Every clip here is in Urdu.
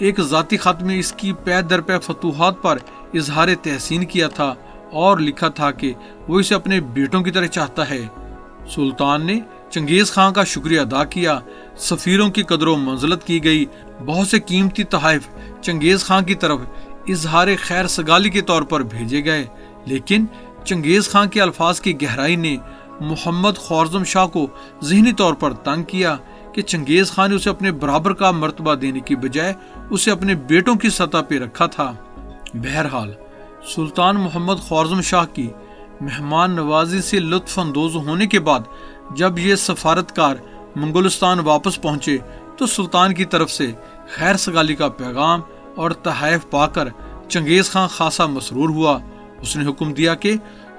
ایک ذاتی خط میں اس کی پے در پے فتوحات پر اظہار تحسین کیا تھا اور لکھا تھا کہ وہ اسے اپنے بیٹوں کی طرح چاہتا ہے۔ سلطان نے چنگیز خان کا شکریہ ادا کیا، سفیروں کی قدر و منزلت کی گئی، بہت سے قیمتی تحائف چنگیز خان کی طرف اظہار خیر سگالی کے طور پر بھیجے گئے، لیکن چنگیز خان کے الفاظ کی گہرائی نے محمد خوارزم شاہ کو ذہنی طور پر تنگ کیا کہ چنگیز خان نے اسے اپنے برابر کا مرتبہ دینے کی بجائے اسے اپنے بیٹوں کی سطح پہ رکھا تھا۔ بہرحال سلطان محمد خوارزم شاہ کی مہمان نوازی سے لطف اندوز ہونے کے بعد جب یہ سفارتکار منگولستان واپس پہنچے تو سلطان کی طرف سے خیر سگالی کا پیغام اور تحائف پا کر چنگیز خان خاصا مسرور ہوا۔ اس نے حکم دیا کہ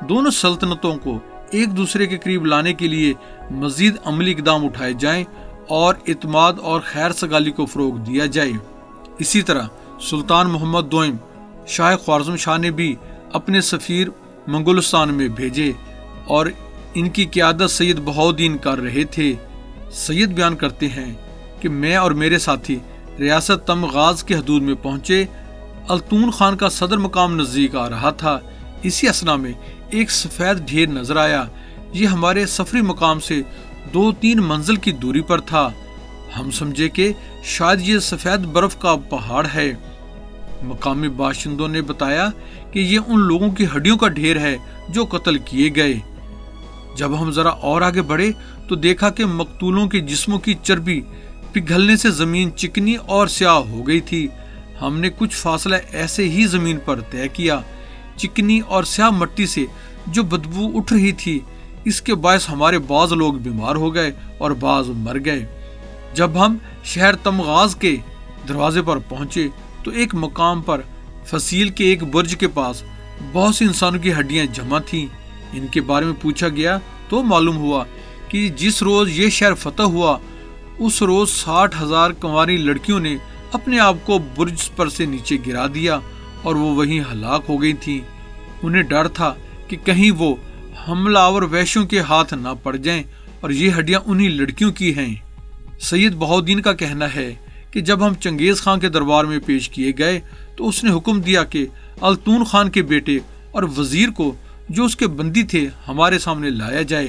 دونوں سلطنتوں کو ایک دوسرے کے قریب لانے کے لیے مزید عملی اقدام اٹھائے جائیں اور اعتماد اور خیر سگالی کو فروغ دیا جائے۔ اسی طرح سلطان محمد دوئم شاہ خوارزم شاہ نے بھی اپنے سفیر منگولستان میں بھیجے اور ان کی قیادت سید بہاؤالدین کر رہے تھے۔ سید بیان کرتے ہیں کہ میں اور میرے ساتھی ریاست تمغاز کے حدود میں پہنچے، التون خان کا صدر مقام نزدیک آ رہا تھا۔ اسی اثنا میں ایک سفید ڈھیر نظر آیا، یہ ہمارے سفری مقام سے 2-3 منزل کی دوری پر تھا۔ ہم سمجھے کہ شاید یہ سفید برف کا پہاڑ ہے۔ مقامی باشندوں نے بتایا کہ یہ ان لوگوں کی ہڈیوں کا ڈھیر ہے جو قتل کیے گئے۔ جب ہم ذرا اور آگے بڑھے تو دیکھا کہ مقتولوں کے جسموں کی چربی پگھلنے سے زمین چکنی اور سیاہ ہو گئی تھی۔ ہم نے کچھ فاصلہ ایسے ہی زمین پر طے کیا۔ چکنی اور سیاہ مٹی سے جو بدبو اٹھ رہی تھی، اس کے باعث ہمارے بعض لوگ بیمار ہو گئے اور بعض مر گئے۔ جب ہم شہر تمغاز کے دروازے پر پہنچے تو ایک مقام پر فصیل کے ایک برج کے پاس بہت سی انسانوں کی ہڈیاں جمع تھیں۔ ان کے بارے میں پوچھا گیا تو معلوم ہوا کہ جس روز یہ شہر فتح ہوا اس روز 60,000 کنواری لڑکیوں نے اپنے آپ کو برج پر سے نیچے گرا دیا اور وہ وہیں ہلاک ہو گئی تھیں۔ انہیں ڈر تھا کہ کہیں وہ حملہ آور وحشیوں کے ہاتھ نہ پڑ جائیں اور یہ ہڈیاں انہی لڑکیوں کی ہیں۔ سید بہاؤالدین کا کہنا ہے کہ جب ہم چنگیز خان کے دربار میں پیش کیے گئے تو اس نے حکم دیا کہ التون خان کے بیٹے اور وزیر کو جو اس کے بندی تھے ہمارے سامنے لایا جائے۔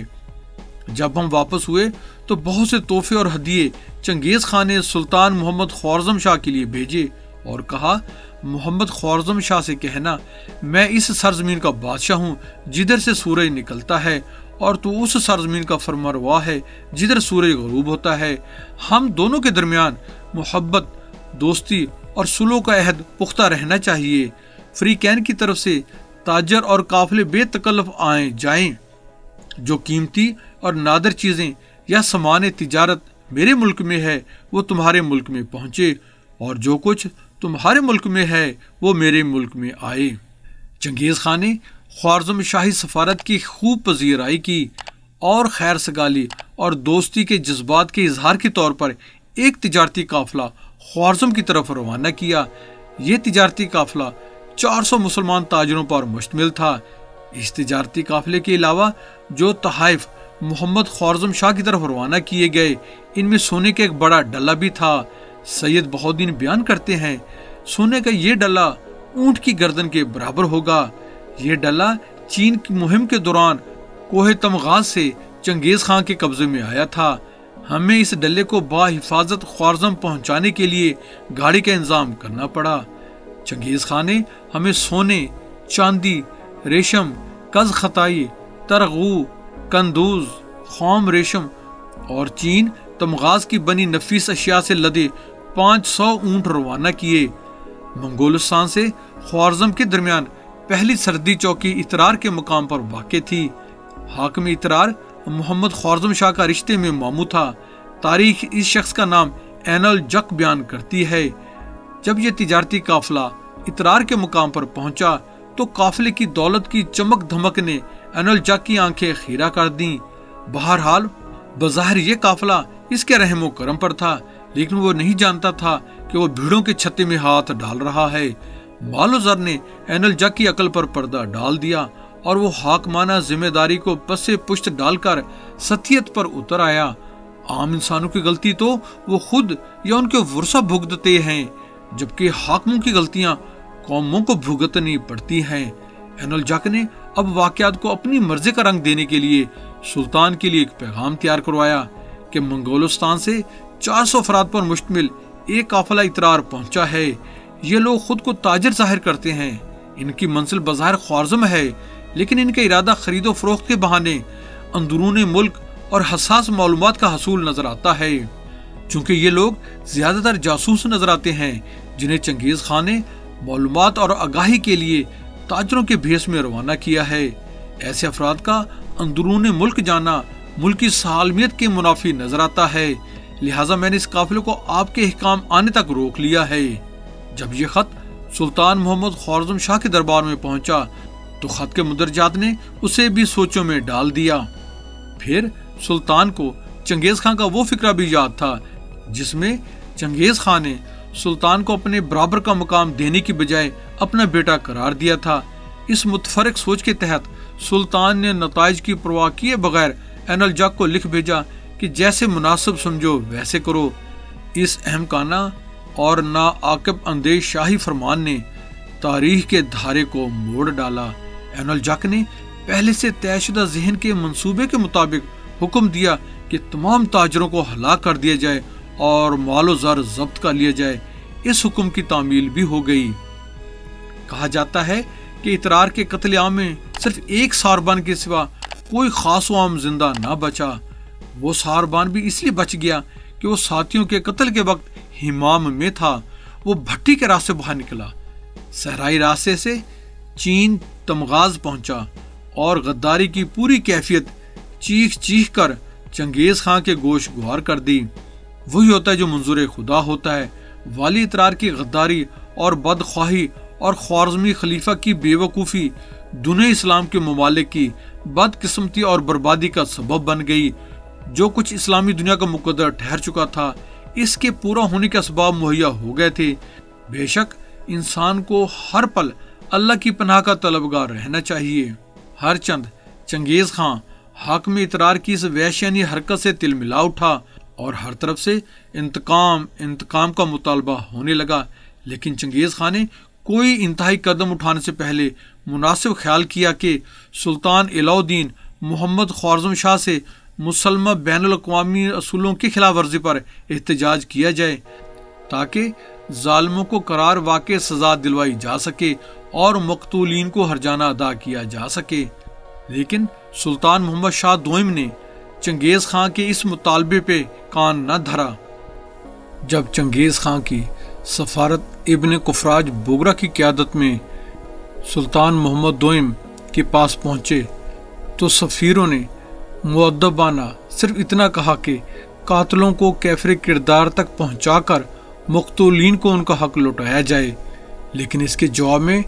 جب ہم واپس ہوئے تو بہت سے تحفے اور ہدیے چنگیز خان نے سلطان محمد خوارزم شاہ کے لیے بھیجے اور کہا، محمد خوارزم شاہ سے کہنا میں اس سرزمین کا بادشاہ ہوں جدھر سے سورج نکلتا ہے اور تو اس سرزمین کا فرمانروا ہے جدھر سورج غروب ہوتا ہے۔ ہم دونوں کے درمیان محبت، دوستی اور صلح کا عہد پختہ رہنا چاہیے۔ فریقین کی طرف سے تاجر اور قافلے بے تکلف آئیں جائیں۔ جو قیمتی اور نادر چیزیں یا سامان تجارت میرے ملک میں ہے وہ تمہارے ملک میں پہنچے اور جو کچھ تمہارے ملک میں ہے وہ میرے ملک میں آئے۔ چنگیز خان نے خوارزم شاہی سفارت کی خوب پذیرائی کی اور خیر سگالی اور دوستی کے جذبات کے اظہار کے طور پر ایک تجارتی قافلہ خوارزم کی طرف روانہ کیا۔ یہ تجارتی قافلہ 400 مسلمان تاجروں پر مشتمل تھا۔ اس تجارتی قافلے کے علاوہ جو تحائف محمد خوارزم شاہ کی طرف روانہ کیے گئے ان میں سونے کا ایک بڑا ڈلہ بھی تھا۔ سید بہاؤالدین بیان کرتے ہیں، سونے کا یہ ڈلہ اونٹ کی گردن کے برابر ہوگا۔ یہ ڈلہ چین کی مہم کے دوران کوہ تمغاز سے چنگیز خان کے قبضے میں آیا تھا۔ ہمیں اس ڈلے کو بحفاظت خوارزم پہنچانے کے لیے گاڑی کا انتظام کرنا پڑا۔ چنگیز خان نے ہمیں سونے، چاندی، ریشم، کز خطائی، ترغو، کندوز، خام ریشم اور چین تمغاز کی بنی نفیس اشیاء سے لدے 500 اونٹ روانہ کیے۔ منگولستان سے خوارزم کے درمیان پہلی سردی چوکی اترار کے مقام پر واقع تھی۔ حاکم اترار محمد خوارزم شاہ کا رشتے میں ماموں تھا۔ تاریخ اس شخص کا نام عین الجق بیان کرتی ہے۔ جب یہ تجارتی قافلہ اترار کے مقام پر پہنچا تو قافلے کی دولت کی چمک دھمک نے عین الجق کی آنکھیں خیرہ کر دیں۔ بہرحال بظاہر یہ قافلہ اس کے رحم و کرم پر تھا، لیکن وہ نہیں جانتا تھا کہ وہ بھیڑوں کے چھتے میں ہاتھ ڈال رہا ہے۔ مال و زر نے عین الجق کی عقل پر پردہ ڈال دیا اور وہ حاکمانہ ذمہ داری کو پس پشت ڈال کر ستیت پر اتر آیا۔ عام انسانوں کی غلطی تو وہ خود یا ان کے ورثہ بھگتتے ہیں، جبکہ حاکموں کی غلطیاں قوموں کو بھگتنی پڑتی ہیں۔ عین الجق نے اب واقعات کو اپنی مرضی کا رنگ دینے کے لیے سلطان کے لیے ایک پیغام تیار کروایا کہ منگولستان سے 400 افراد پر مشتمل ایک قافلہ اترار پہنچا ہے۔ یہ لوگ خود کو تاجر ظاہر کرتے ہیں، ان کی منزل بظاہر خوارزم ہے، لیکن ان کا ارادہ خرید و فروخت کے بہانے اندرون ملک اور حساس معلومات کا حصول نظر آتا ہے۔ چونکہ یہ لوگ زیادہ تر جاسوس نظر آتے ہیں جنہیں چنگیز خان نے معلومات اور آگاہی کے لیے تاجروں کے بھیس میں روانہ کیا ہے۔ ایسے افراد کا اندرون ملک جانا ملکی سالمیت کے منافی نظر آتا ہے، لہٰذا میں نے اس قافلے کو آپ کے احکام آنے تک روک لیا ہے۔ جب یہ خط سلطان محمد خوارزم شاہ کے دربار میں پہنچا تو خط کے مدرجات نے اسے بھی سوچوں میں ڈال دیا۔ پھر سلطان کو چنگیز خان کا وہ فکرہ بھی یاد تھا جس میں چنگیز خان نے سلطان کو اپنے برابر کا مقام دینے کی بجائے اپنا بیٹا قرار دیا تھا۔ اس متفرق سوچ کے تحت سلطان نے نتائج کی پرواہ کیے بغیر عین الجق کو لکھ بھیجا کہ جیسے مناسب سمجھو ویسے کرو۔ اس احمقانہ اور ناعاقب اندیش شاہی فرمان نے تاریخ کے دھارے کو موڑ ڈالا۔ عین الجق نے پہلے سے طے شدہ ذہن کے منصوبے کے مطابق حکم دیا کہ تمام تاجروں کو ہلاک کر دیا جائے اور مال و زر ضبط کر لیا جائے۔ اس حکم کی تعمیل بھی ہو گئی۔ کہا جاتا ہے کہ اترار کے قتل عام میں صرف ایک ساربان کے سوا کوئی خاص و عام زندہ نہ بچا۔ وہ ساربان بھی اس لیے بچ گیا کہ وہ ساتھیوں کے قتل کے وقت ہمام میں تھا۔ وہ بھٹی کے راستے باہر نکلا، صحرائی راستے سے چین تمغاز پہنچا اور غداری کی پوری کیفیت چیخ چیخ کر چنگیز خان کے گوش گوار کر دی۔ وہی ہوتا ہے جو منظور خدا ہوتا ہے۔ والی اترار کی غداری اور بدخواہی اور خوارزمی خلیفہ کی بے وقوفی دنیا اسلام کے ممالک کی بدقسمتی اور بربادی کا سبب بن گئی۔ جو کچھ اسلامی دنیا کا مقدر ٹھہر چکا تھا اس کے پورا ہونے کے اسباب مہیا ہو گئے تھے۔ بے شک انسان کو ہر پل اللہ کی پناہ کا طلبگار رہنا چاہیے۔ ہر چند چنگیز خان حاکم اترار کی اس وحشیانہ حرکت سے تل ملا اٹھا اور ہر طرف سے انتقام کا مطالبہ ہونے لگا، لیکن چنگیز خان نے کوئی انتہائی قدم اٹھانے سے پہلے مناسب خیال کیا کہ سلطان علاء الدین محمد خوارزم شاہ سے مسلمہ بین الاقوامی اصولوں کی خلاف ورزی پر احتجاج کیا جائے تاکہ ظالموں کو قرار واقع سزا دلوائی جا سکے اور مقتولین کو ہرجانہ ادا کیا جا سکے۔ لیکن سلطان محمد شاہ دوئم نے چنگیز خان کے اس مطالبے پہ کان نہ دھرا۔ جب چنگیز خان کی سفارت ابن قفراج بوگرا کی قیادت میں سلطان محمد دوئم کے پاس پہنچے تو سفیروں نے مؤدبانہ صرف اتنا کہا کہ قاتلوں کو کیفر کردار تک پہنچا کر مقتولین کو ان کا حق لوٹایا جائے، لیکن اس کے جواب میں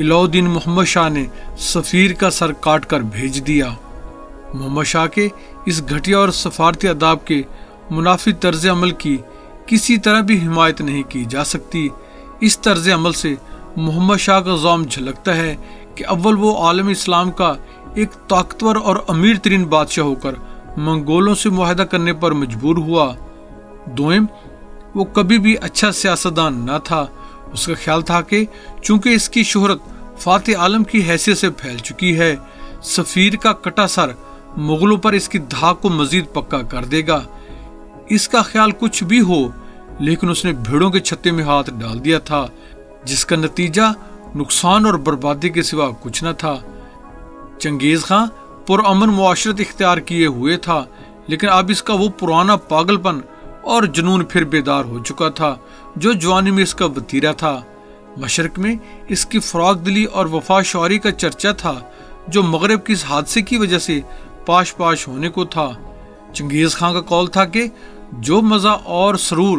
علاء الدین محمد شاہ نے سفیر کا سر کاٹ کر بھیج دیا۔ محمد شاہ کے اس گھٹیا اور سفارتی آداب کے منافی طرز عمل کی کسی طرح بھی حمایت نہیں کی جا سکتی۔ اس طرز عمل سے محمد شاہ کا زعم جھلکتا ہے کہ اول وہ عالم اسلام کا ایک طاقتور اور امیر ترین بادشاہ ہو کر منگولوں سے معاہدہ کرنے پر مجبور ہوا۔ دوئم وہ کبھی بھی اچھا سیاستدان نہ تھا۔ اس کا خیال تھا کہ چونکہ اس کی شہرت فاتح عالم کی حیثیت سے پھیل چکی ہے، سفیر کا کٹا سر مغلوں پر اس کی دھاک کو مزید پکا کر دے گا۔ اس کا خیال کچھ بھی ہو، لیکن اس نے بھیڑوں کے چھتے میں ہاتھ ڈال دیا تھا جس کا نتیجہ نقصان اور بربادی کے سوا کچھ نہ تھا۔ چنگیز خان پرامن معاشرت اختیار کیے ہوئے تھا، لیکن اب اس کا وہ پرانا پاگل پن اور جنون پھر بیدار ہو چکا تھا جو جوانی میں اس کا وتیرہ تھا۔ مشرق میں اس کی فراق دلی اور وفا شعاری کا چرچا تھا جو مغرب کی اس حادثے کی وجہ سے پاش پاش ہونے کو تھا۔ چنگیز خان کا قول تھا کہ جو مزہ اور سرور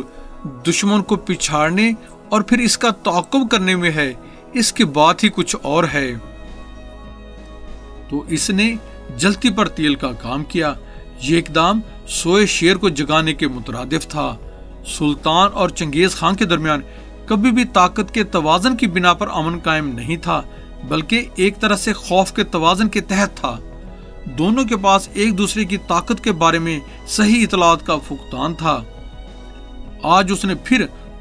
دشمن کو پچھاڑنے اور پھر اس کا تعاقب کرنے میں ہے، اس کی بات ہی کچھ اور ہے۔ تو اس نے جلتی پر تیل کا کام کیا۔ یہ اقدام سوئے شیر کو جگانے کے مترادف تھا۔ سلطان اور چنگیز خان کے درمیان کبھی بھی طاقت کے توازن کی بنا پر امن قائم نہیں تھا، بلکہ ایک طرح سے خوف کے توازن کے تحت تھا۔ دونوں کے پاس ایک دوسرے کی طاقت کے بارے میں صحیح اطلاعات کا فقدان تھا۔ آج اس نے پھر